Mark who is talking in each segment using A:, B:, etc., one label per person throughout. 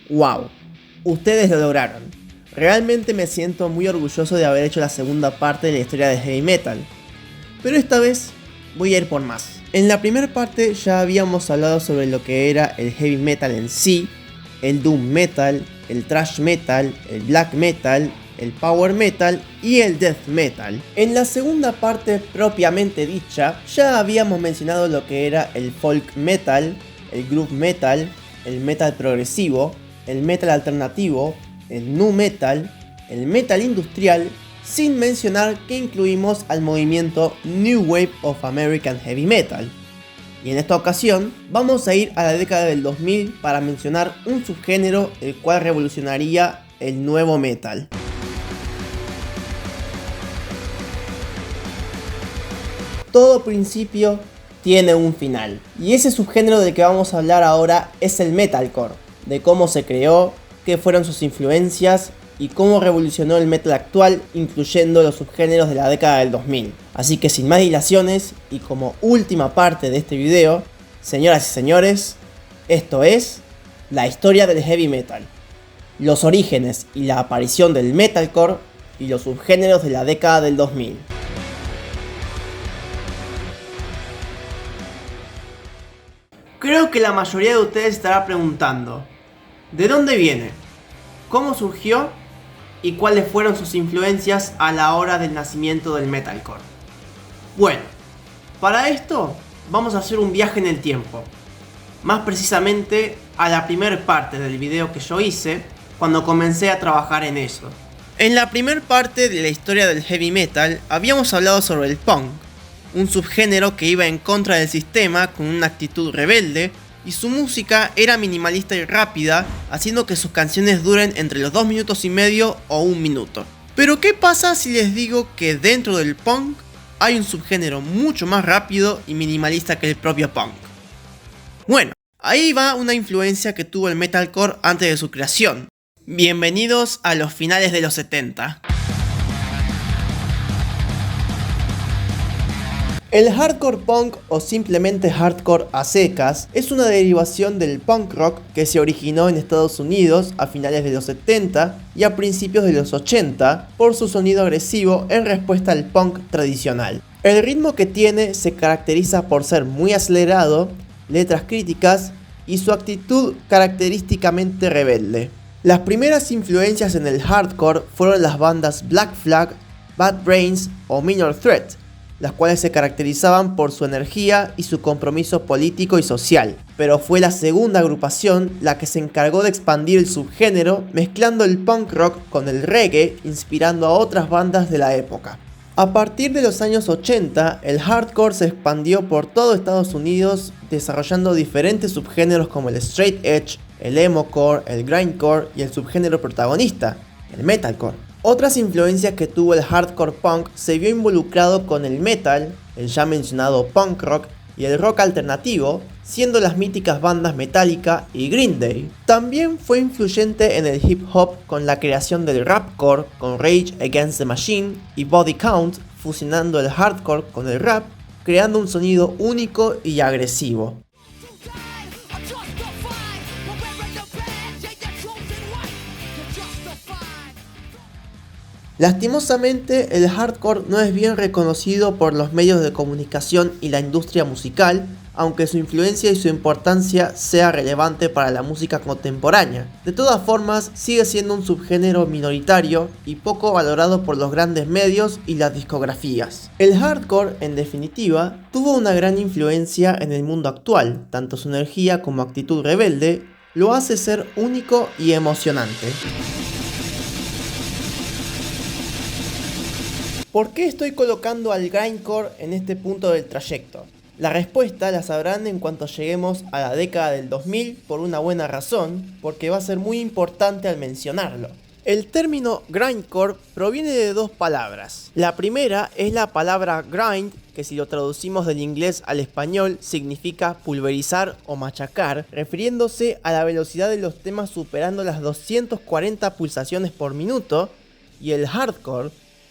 A: Wow, ustedes lo lograron. Realmente me siento muy orgulloso de haber hecho la segunda parte de la historia de heavy metal. Pero esta vez voy a ir por más. En la primera parte ya habíamos hablado sobre lo que era el heavy metal en sí, el doom metal, el thrash metal, el black metal, el power metal y el death metal. En la segunda parte propiamente dicha, ya habíamos mencionado lo que era el folk metal, el groove metal, el metal progresivo, el metal alternativo, el nu metal, el metal industrial, sin mencionar que incluimos al movimiento New Wave of American Heavy Metal. Y en esta ocasión vamos a ir a la década del 2000 para mencionar un subgénero el cual revolucionaría el nuevo metal. Todo principio tiene un final, y ese subgénero del que vamos a hablar ahora es el metalcore, de cómo se creó, qué fueron sus influencias y cómo revolucionó el metal actual, incluyendo los subgéneros de la década del 2000. Así que sin más dilaciones y como última parte de este video, señoras y señores, esto es la historia del heavy metal, los orígenes y la aparición del metalcore y los subgéneros de la década del 2000. Creo que la mayoría de ustedes estará preguntando, ¿de dónde viene? ¿Cómo surgió? ¿Y cuáles fueron sus influencias a la hora del nacimiento del metalcore? Bueno, para esto vamos a hacer un viaje en el tiempo. Más precisamente a la primera parte del video que yo hice cuando comencé a trabajar en eso. En la primera parte de la historia del heavy metal habíamos hablado sobre el punk, un subgénero que iba en contra del sistema con una actitud rebelde, y su música era minimalista y rápida, haciendo que sus canciones duren entre los 2 minutos y medio o 1 minuto. Pero ¿qué pasa si les digo que dentro del punk hay un subgénero mucho más rápido y minimalista que el propio punk? Bueno, ahí va una influencia que tuvo el metalcore antes de su creación. Bienvenidos a los finales de los 70. El hardcore punk o simplemente hardcore a secas es una derivación del punk rock que se originó en Estados Unidos a finales de los 70 y a principios de los 80 por su sonido agresivo en respuesta al punk tradicional. El ritmo que tiene se caracteriza por ser muy acelerado, letras críticas y su actitud característicamente rebelde. Las primeras influencias en el hardcore fueron las bandas Black Flag, Bad Brains o Minor Threat, las cuales se caracterizaban por su energía y su compromiso político y social, pero fue la segunda agrupación la que se encargó de expandir el subgénero, mezclando el punk rock con el reggae, inspirando a otras bandas de la época. A partir de los años 80, el hardcore se expandió por todo Estados Unidos, desarrollando diferentes subgéneros como el straight edge, el emocore, el grindcore y el subgénero protagonista, el metalcore. Otras influencias que tuvo el hardcore punk se vio involucrado con el metal, el ya mencionado punk rock y el rock alternativo, siendo las míticas bandas Metallica y Green Day. También fue influyente en el hip hop con la creación del rapcore con Rage Against the Machine y Body Count, fusionando el hardcore con el rap, creando un sonido único y agresivo. Lastimosamente, el hardcore no es bien reconocido por los medios de comunicación y la industria musical, aunque su influencia y su importancia sea relevante para la música contemporánea. De todas formas, sigue siendo un subgénero minoritario y poco valorado por los grandes medios y las discografías. El hardcore, en definitiva, tuvo una gran influencia en el mundo actual, tanto su energía como actitud rebelde lo hace ser único y emocionante. ¿Por qué estoy colocando al grindcore en este punto del trayecto? La respuesta la sabrán en cuanto lleguemos a la década del 2000 por una buena razón, porque va a ser muy importante al mencionarlo. El término grindcore proviene de dos palabras. La primera es la palabra grind, que si lo traducimos del inglés al español significa pulverizar o machacar, refiriéndose a la velocidad de los temas superando las 240 pulsaciones por minuto, y el hardcore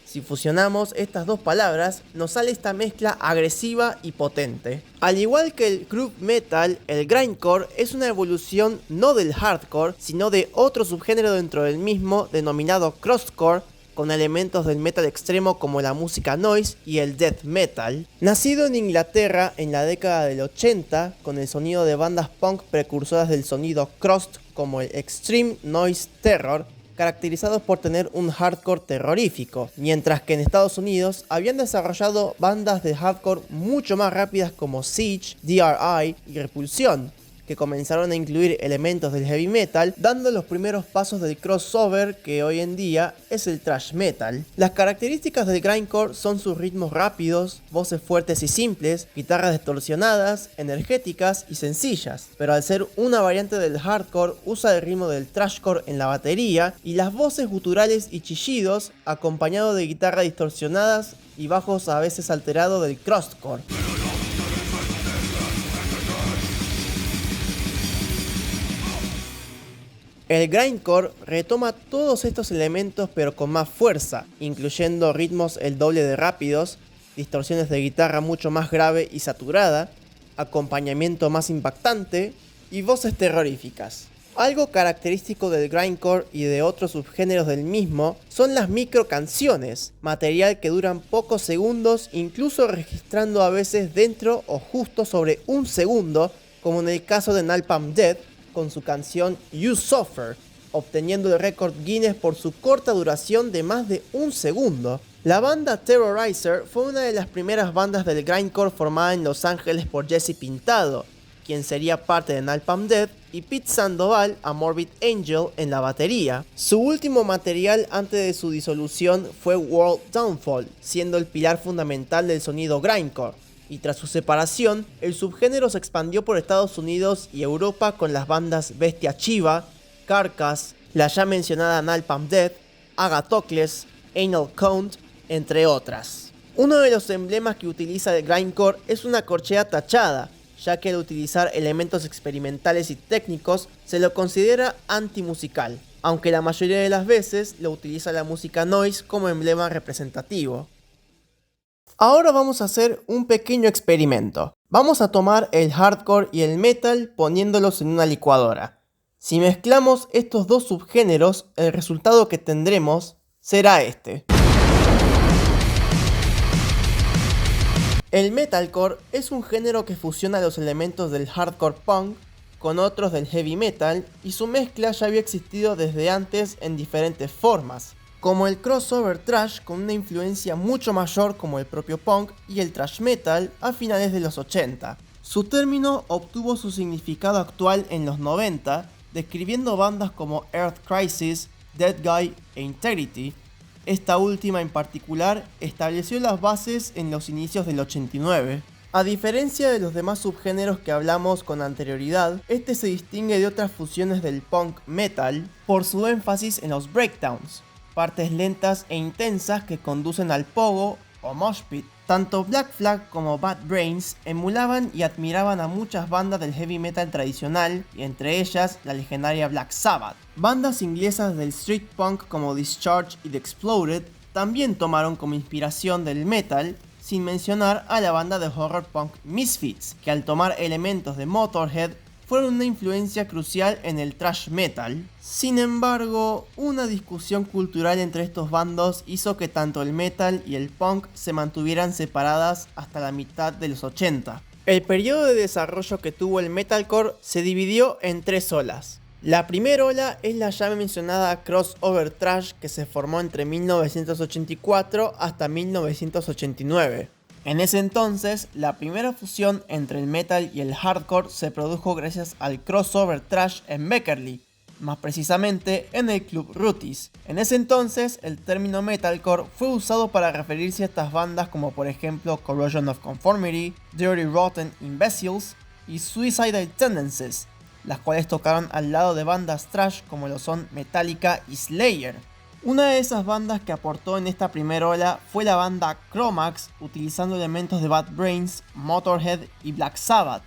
A: Si fusionamos estas dos palabras, nos sale esta mezcla agresiva y potente. Al igual que el groove metal, el grindcore es una evolución no del hardcore, sino de otro subgénero dentro del mismo, denominado crostcore, con elementos del metal extremo como la música noise y el death metal. Nacido en Inglaterra en la década del 80, con el sonido de bandas punk precursoras del sonido crust como el Extreme Noise Terror, caracterizados por tener un hardcore terrorífico, mientras que en Estados Unidos habían desarrollado bandas de hardcore mucho más rápidas como Siege, DRI y Repulsión, que comenzaron a incluir elementos del heavy metal, dando los primeros pasos del crossover que hoy en día es el thrash metal. Las características del grindcore son sus ritmos rápidos, voces fuertes y simples, guitarras distorsionadas, energéticas y sencillas, pero al ser una variante del hardcore usa el ritmo del thrashcore en la batería y las voces guturales y chillidos, acompañado de guitarras distorsionadas y bajos a veces alterados del crostcore. El grindcore retoma todos estos elementos pero con más fuerza, incluyendo ritmos el doble de rápidos, distorsiones de guitarra mucho más grave y saturada, acompañamiento más impactante y voces terroríficas. Algo característico del grindcore y de otros subgéneros del mismo son las microcanciones, material que duran pocos segundos, incluso registrando a veces dentro o justo sobre un segundo, como en el caso de Napalm Death, con su canción You Suffer, obteniendo el récord Guinness por su corta duración de más de un segundo. La banda Terrorizer fue una de las primeras bandas del grindcore formada en Los Ángeles por Jesse Pintado, quien sería parte de Napalm Death, y Pete Sandoval a Morbid Angel en la batería. Su último material antes de su disolución fue World Downfall, siendo el pilar fundamental del sonido grindcore. Y tras su separación, el subgénero se expandió por Estados Unidos y Europa con las bandas Bestia Chiva, Carcass, la ya mencionada Napalm Death, Agathocles, Anal Count, entre otras. Uno de los emblemas que utiliza el grindcore es una corchea tachada, ya que al utilizar elementos experimentales y técnicos se lo considera antimusical, aunque la mayoría de las veces lo utiliza la música noise como emblema representativo. Ahora vamos a hacer un pequeño experimento. Vamos a tomar el hardcore y el metal poniéndolos en una licuadora. Si mezclamos estos dos subgéneros, el resultado que tendremos será este. El metalcore es un género que fusiona los elementos del hardcore punk con otros del heavy metal, y su mezcla ya había existido desde antes en diferentes formas, como el crossover thrash con una influencia mucho mayor como el propio punk y el thrash metal a finales de los 80. Su término obtuvo su significado actual en los 90, describiendo bandas como Earth Crisis, Dead Guy e Integrity. Esta última en particular estableció las bases en los inicios del 89. A diferencia de los demás subgéneros que hablamos con anterioridad, este se distingue de otras fusiones del punk metal por su énfasis en los breakdowns, partes lentas e intensas que conducen al pogo o mosh pit. Tanto Black Flag como Bad Brains emulaban y admiraban a muchas bandas del heavy metal tradicional, y entre ellas la legendaria Black Sabbath. Bandas inglesas del street punk como Discharge y The Exploded también tomaron como inspiración del metal, sin mencionar a la banda de horror punk Misfits, que al tomar elementos de Motorhead fueron una influencia crucial en el thrash metal. Sin embargo, una discusión cultural entre estos bandos hizo que tanto el metal y el punk se mantuvieran separadas hasta la mitad de los 80. El periodo de desarrollo que tuvo el metalcore se dividió en tres olas. La primera ola es la ya mencionada crossover thrash, que se formó entre 1984 hasta 1989. En ese entonces, la primera fusión entre el metal y el hardcore se produjo gracias al crossover thrash en Beckerley, más precisamente en el club Rooties. En ese entonces, el término metalcore fue usado para referirse a estas bandas como por ejemplo Corrosion of Conformity, Dirty Rotten Imbeciles y Suicidal Tendencies, las cuales tocaron al lado de bandas thrash como lo son Metallica y Slayer. Una de esas bandas que aportó en esta primera ola fue la banda Chromax, utilizando elementos de Bad Brains, Motorhead y Black Sabbath,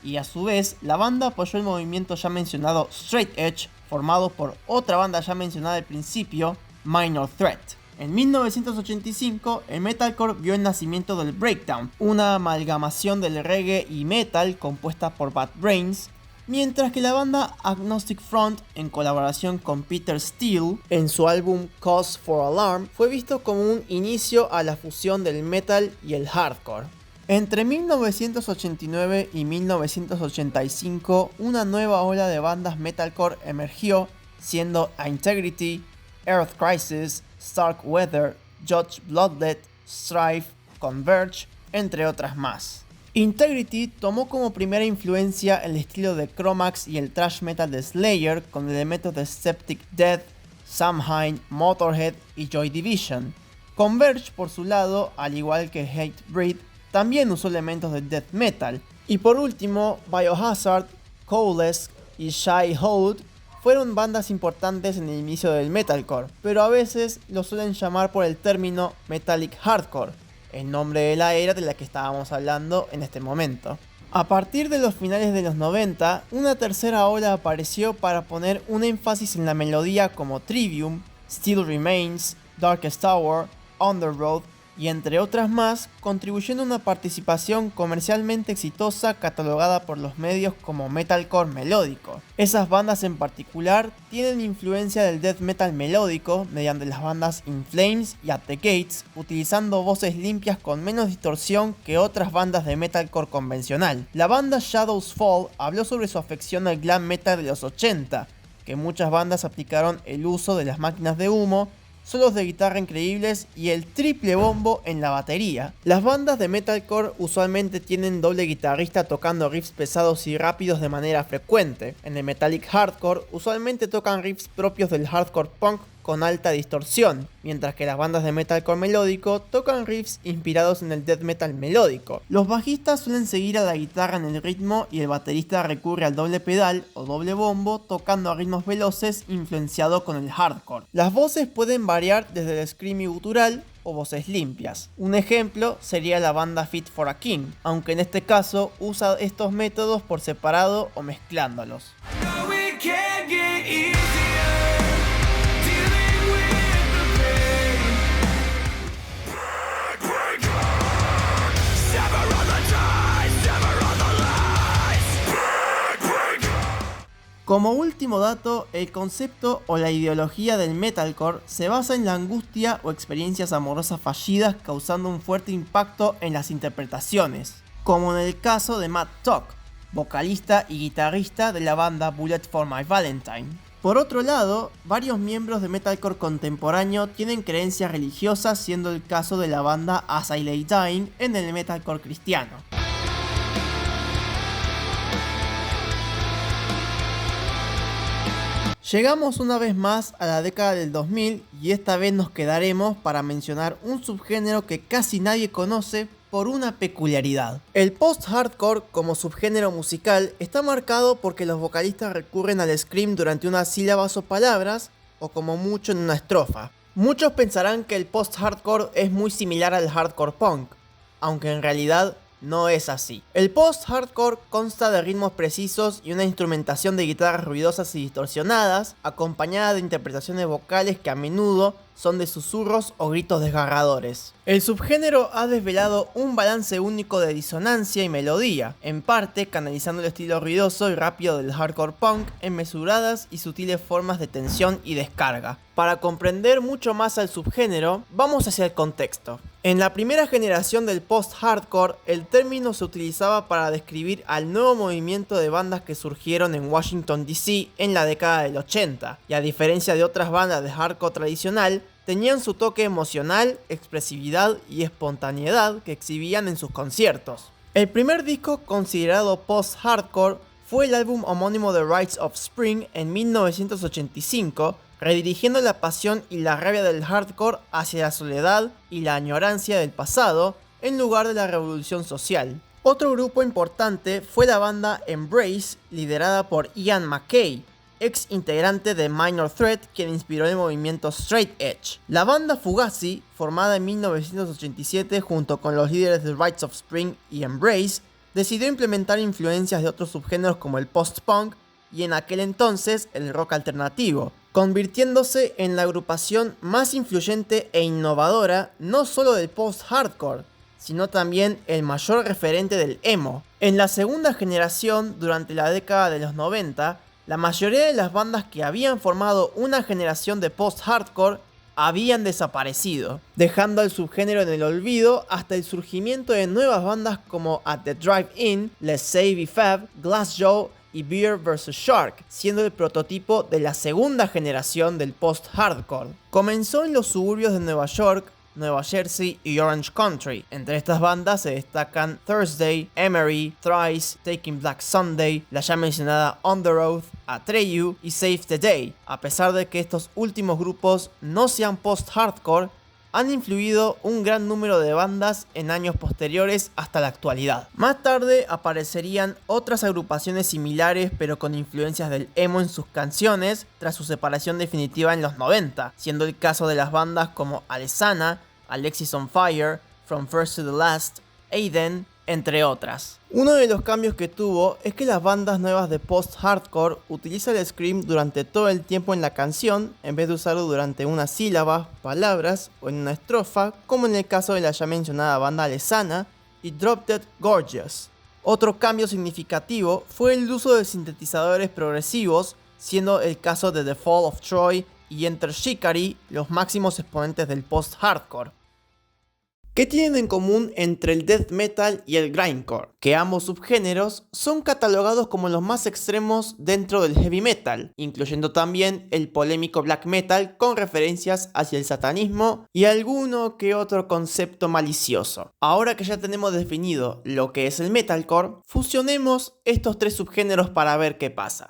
A: y a su vez la banda apoyó el movimiento ya mencionado Straight Edge, formado por otra banda ya mencionada al principio, Minor Threat. En 1985, el metalcore vio el nacimiento del breakdown, una amalgamación del reggae y metal compuesta por Bad Brains, mientras que la banda Agnostic Front, en colaboración con Peter Steele, en su álbum Cause for Alarm, fue visto como un inicio a la fusión del metal y el hardcore. Entre 1989 y 1985, una nueva ola de bandas metalcore emergió, siendo Integrity, Earth Crisis, Starkweather, Judge Bloodlet, Strife, Converge, entre otras más. Integrity tomó como primera influencia el estilo de Chromax y el thrash metal de Slayer, con elementos de Septic Death, Samhain, Motorhead y Joy Division. Converge, por su lado, al igual que Hatebreed, también usó elementos de death metal. Y por último, Biohazard, Coalesce y Shy Hold fueron bandas importantes en el inicio del metalcore, pero a veces lo suelen llamar por el término Metallic Hardcore, el nombre de la era de la que estábamos hablando en este momento. A partir de los finales de los 90, una tercera ola apareció para poner un énfasis en la melodía como Trivium, Still Remains, Darkest Tower, Underworld y entre otras más, contribuyendo a una participación comercialmente exitosa catalogada por los medios como metalcore melódico. Esas bandas en particular tienen influencia del death metal melódico mediante las bandas In Flames y At the Gates, utilizando voces limpias con menos distorsión que otras bandas de metalcore convencional. La banda Shadows Fall habló sobre su afección al glam metal de los 80, que muchas bandas aplicaron el uso de las máquinas de humo, solos de guitarra increíbles y el triple bombo en la batería. Las bandas de metalcore usualmente tienen doble guitarrista tocando riffs pesados y rápidos de manera frecuente. En el metallic hardcore usualmente tocan riffs propios del hardcore punk con alta distorsión, mientras que las bandas de metalcore melódico tocan riffs inspirados en el death metal melódico. Los bajistas suelen seguir a la guitarra en el ritmo y el baterista recurre al doble pedal o doble bombo tocando a ritmos veloces influenciado con el hardcore. Las voces pueden variar desde el screamy gutural o voces limpias. Un ejemplo sería la banda Fit for a King, aunque en este caso usa estos métodos por separado o mezclándolos. Como último dato, el concepto o la ideología del metalcore se basa en la angustia o experiencias amorosas fallidas causando un fuerte impacto en las interpretaciones, como en el caso de Matt Tuck, vocalista y guitarrista de la banda Bullet for My Valentine. Por otro lado, varios miembros de metalcore contemporáneo tienen creencias religiosas, siendo el caso de la banda As I Lay Dying en el metalcore cristiano. Llegamos una vez más a la década del 2000 y esta vez nos quedaremos para mencionar un subgénero que casi nadie conoce por una peculiaridad. El post-hardcore como subgénero musical está marcado porque los vocalistas recurren al scream durante unas sílabas o palabras o como mucho en una estrofa. Muchos pensarán que el post-hardcore es muy similar al hardcore punk, aunque en realidad no es así. El post-hardcore consta de ritmos precisos y una instrumentación de guitarras ruidosas y distorsionadas, acompañada de interpretaciones vocales que a menudo son de susurros o gritos desgarradores. El subgénero ha desvelado un balance único de disonancia y melodía, en parte canalizando el estilo ruidoso y rápido del hardcore punk en mesuradas y sutiles formas de tensión y descarga. Para comprender mucho más al subgénero, vamos hacia el contexto. En la primera generación del post-hardcore, el término se utilizaba para describir al nuevo movimiento de bandas que surgieron en Washington DC en la década del 80, y a diferencia de otras bandas de hardcore tradicional, tenían su toque emocional, expresividad y espontaneidad que exhibían en sus conciertos. El primer disco considerado post-hardcore fue el álbum homónimo de Rites of Spring en 1985, redirigiendo la pasión y la rabia del hardcore hacia la soledad y la añorancia del pasado en lugar de la revolución social. Otro grupo importante fue la banda Embrace, liderada por Ian MacKaye, ex integrante de Minor Threat, quien inspiró el movimiento Straight Edge. La banda Fugazi, formada en 1987 junto con los líderes de Rites of Spring y Embrace, decidió implementar influencias de otros subgéneros como el post-punk, y en aquel entonces el rock alternativo, convirtiéndose en la agrupación más influyente e innovadora no solo del post-hardcore, sino también el mayor referente del emo. En la segunda generación, durante la década de los 90, la mayoría de las bandas que habían formado una generación de post-hardcore habían desaparecido, dejando al subgénero en el olvido hasta el surgimiento de nuevas bandas como At the Drive-In, Let's Save Fab, Glassjaw y Beer vs. Shark, siendo el prototipo de la segunda generación del post-hardcore. Comenzó en los suburbios de Nueva York, Nueva Jersey y Orange Country. Entre estas bandas se destacan Thursday, Emery, Thrice, Taking Black Sunday, la ya mencionada On the Road, Atreyu y Save the Day. A pesar de que estos últimos grupos no sean post-hardcore, han influido un gran número de bandas en años posteriores hasta la actualidad. Más tarde aparecerían otras agrupaciones similares pero con influencias del emo en sus canciones tras su separación definitiva en los 90, siendo el caso de las bandas como Alesana, Alexis on Fire, From First to the Last, Aiden, entre otras. Uno de los cambios que tuvo es que las bandas nuevas de post-hardcore utilizan el scream durante todo el tiempo en la canción, en vez de usarlo durante una sílaba, palabras o en una estrofa, como en el caso de la ya mencionada banda Alesana y Drop Dead Gorgeous. Otro cambio significativo fue el uso de sintetizadores progresivos, siendo el caso de The Fall of Troy y Enter Shikari los máximos exponentes del post-hardcore. ¿Qué tienen en común entre el death metal y el grindcore? Que ambos subgéneros son catalogados como los más extremos dentro del heavy metal, incluyendo también el polémico black metal con referencias hacia el satanismo y alguno que otro concepto malicioso. Ahora que ya tenemos definido lo que es el metalcore, fusionemos estos tres subgéneros para ver qué pasa.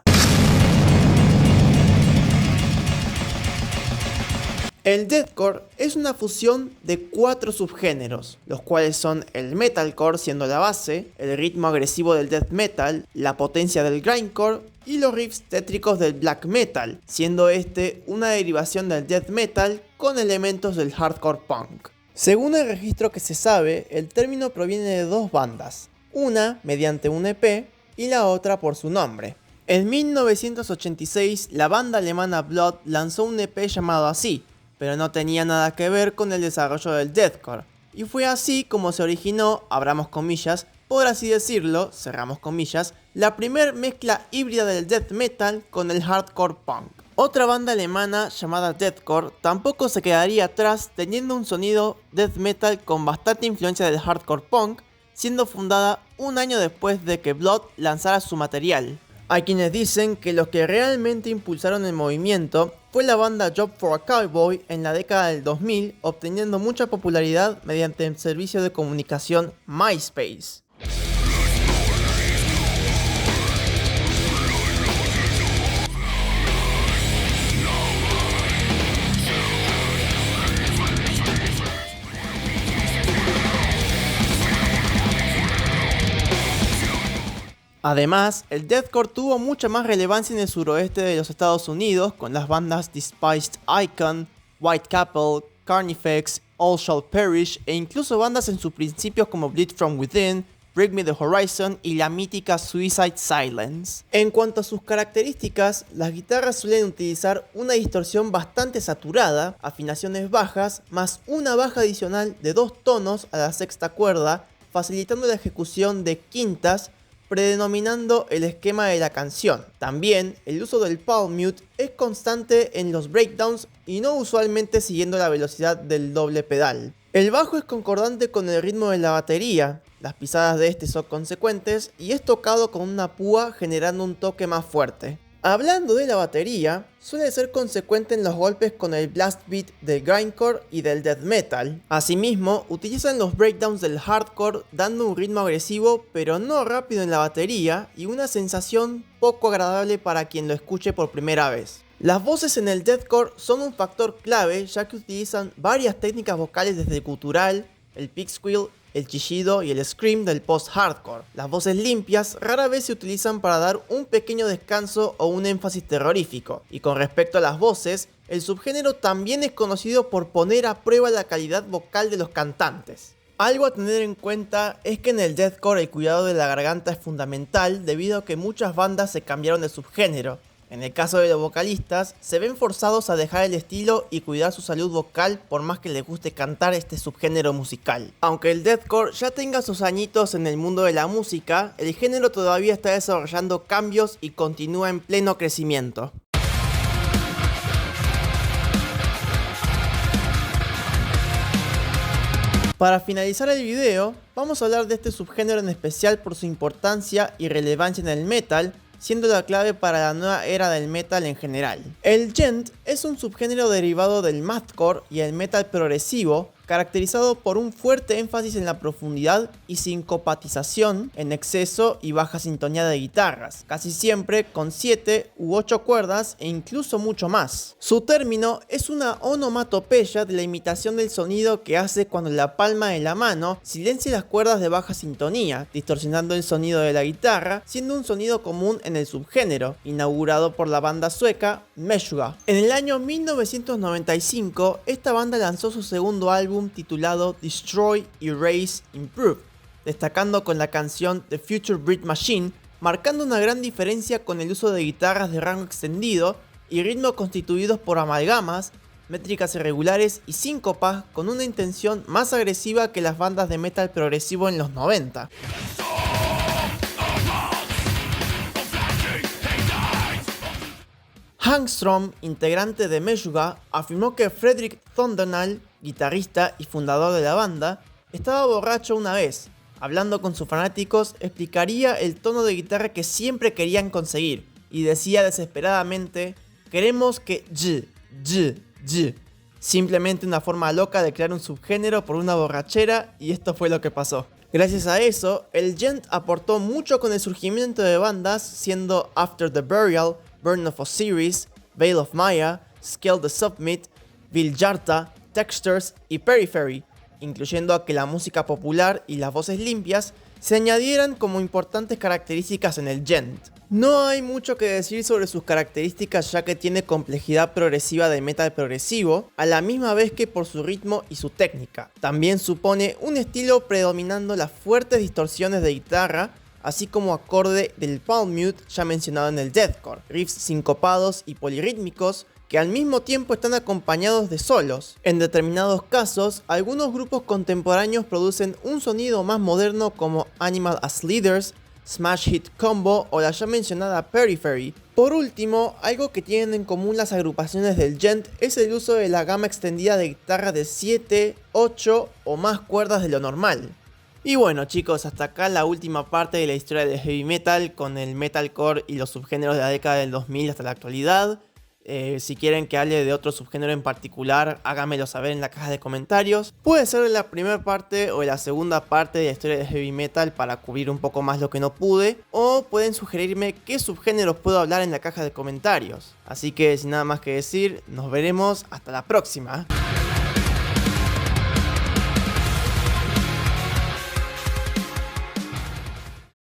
A: El deathcore es una fusión de 4 subgéneros, los cuales son el metalcore siendo la base, el ritmo agresivo del death metal, la potencia del grindcore y los riffs tétricos del black metal, siendo este una derivación del death metal con elementos del hardcore punk. Según el registro que se sabe, el término proviene de 2 bandas, una mediante un EP y la otra por su nombre. En 1986, la banda alemana Blood lanzó un EP llamado así, pero no tenía nada que ver con el desarrollo del deathcore, y fue así como se originó, abramos comillas, por así decirlo, cerramos comillas, la primer mezcla híbrida del death metal con el hardcore punk. Otra banda alemana llamada Deathcore tampoco se quedaría atrás, teniendo un sonido death metal con bastante influencia del hardcore punk, siendo fundada un año después de que Blood lanzara su material. Hay quienes dicen que los que realmente impulsaron el movimiento fue la banda Job for a Cowboy en la década del 2000, obteniendo mucha popularidad mediante el servicio de comunicación MySpace. Además, el deathcore tuvo mucha más relevancia en el suroeste de los Estados Unidos con las bandas Despised Icon, Whitechapel, Carnifex, All Shall Perish e incluso bandas en sus principios como Bleed From Within, Bring Me The Horizon y la mítica Suicide Silence. En cuanto a sus características, las guitarras suelen utilizar una distorsión bastante saturada, afinaciones bajas, más una baja adicional de 2 tonos a la sexta cuerda, facilitando la ejecución de quintas, predenominando el esquema de la canción. También el uso del palm mute es constante en los breakdowns y no usualmente siguiendo la velocidad del doble pedal. El bajo es concordante con el ritmo de la batería, las pisadas de este son consecuentes y es tocado con una púa generando un toque más fuerte. Hablando de la batería, suele ser consecuente en los golpes con el blast beat del grindcore y del death metal. Asimismo, utilizan los breakdowns del hardcore dando un ritmo agresivo pero no rápido en la batería y una sensación poco agradable para quien lo escuche por primera vez. Las voces en el deathcore son un factor clave ya que utilizan varias técnicas vocales desde el gutural, el pig squeal, el chillido y el scream del post-hardcore. Las voces limpias rara vez se utilizan para dar un pequeño descanso o un énfasis terrorífico. Y con respecto a las voces, el subgénero también es conocido por poner a prueba la calidad vocal de los cantantes. Algo a tener en cuenta es que en el deathcore el cuidado de la garganta es fundamental debido a que muchas bandas se cambiaron de subgénero. En el caso de los vocalistas, se ven forzados a dejar el estilo y cuidar su salud vocal por más que les guste cantar este subgénero musical. Aunque el deathcore ya tenga sus añitos en el mundo de la música, el género todavía está desarrollando cambios y continúa en pleno crecimiento. Para finalizar el video, vamos a hablar de este subgénero en especial por su importancia y relevancia en el metal, siendo la clave para la nueva era del metal en general. El gent es un subgénero derivado del mathcore y el metal progresivo, caracterizado por un fuerte énfasis en la profundidad y sincopatización en exceso y baja sintonía de guitarras, casi siempre con 7 u 8 cuerdas e incluso mucho más. Su término es una onomatopeya de la imitación del sonido que hace cuando la palma de la mano silencia las cuerdas de baja sintonía, distorsionando el sonido de la guitarra, siendo un sonido común en el subgénero, inaugurado por la banda sueca Meshuggah. En el año 1995, esta banda lanzó su segundo álbum titulado Destroy, Erase, Improve, destacando con la canción The Future Breed Machine, marcando una gran diferencia con el uso de guitarras de rango extendido y ritmos constituidos por amalgamas, métricas irregulares y síncopas con una intención más agresiva que las bandas de metal progresivo en los 90. Hangstrom, integrante de Meshuggah, afirmó que Fredrik Thundernall, guitarrista y fundador de la banda, estaba borracho una vez. Hablando con sus fanáticos, explicaría el tono de guitarra que siempre querían conseguir y decía desesperadamente: "Queremos que simplemente una forma loca de crear un subgénero por una borrachera", y esto fue lo que pasó. Gracias a eso, el gent aportó mucho con el surgimiento de bandas, siendo After the Burial, Burn of Osiris, Veil of Maya, Scale the Submit, Viljarta, Textures y Periphery, incluyendo a que la música popular y las voces limpias se añadieran como importantes características en el gent. No hay mucho que decir sobre sus características, ya que tiene complejidad progresiva de metal progresivo, a la misma vez que por su ritmo y su técnica. También supone un estilo predominando las fuertes distorsiones de guitarra, así como acorde del palm mute ya mencionado en el deathcore, riffs sincopados y polirrítmicos que al mismo tiempo están acompañados de solos. En determinados casos, algunos grupos contemporáneos producen un sonido más moderno como Animal as Leaders, Smash Hit Combo o la ya mencionada Periphery. Por último, algo que tienen en común las agrupaciones del gent es el uso de la gama extendida de guitarra de 7, 8 o más cuerdas de lo normal. Y bueno chicos, hasta acá la última parte de la historia del heavy metal con el metalcore y los subgéneros de la década del 2000 hasta la actualidad. Si quieren que hable de otro subgénero en particular, háganmelo saber en la caja de comentarios. Puede ser la primera parte o la segunda parte de la historia del heavy metal para cubrir un poco más lo que no pude. O pueden sugerirme qué subgéneros puedo hablar en la caja de comentarios. Así que sin nada más que decir, nos veremos hasta la próxima.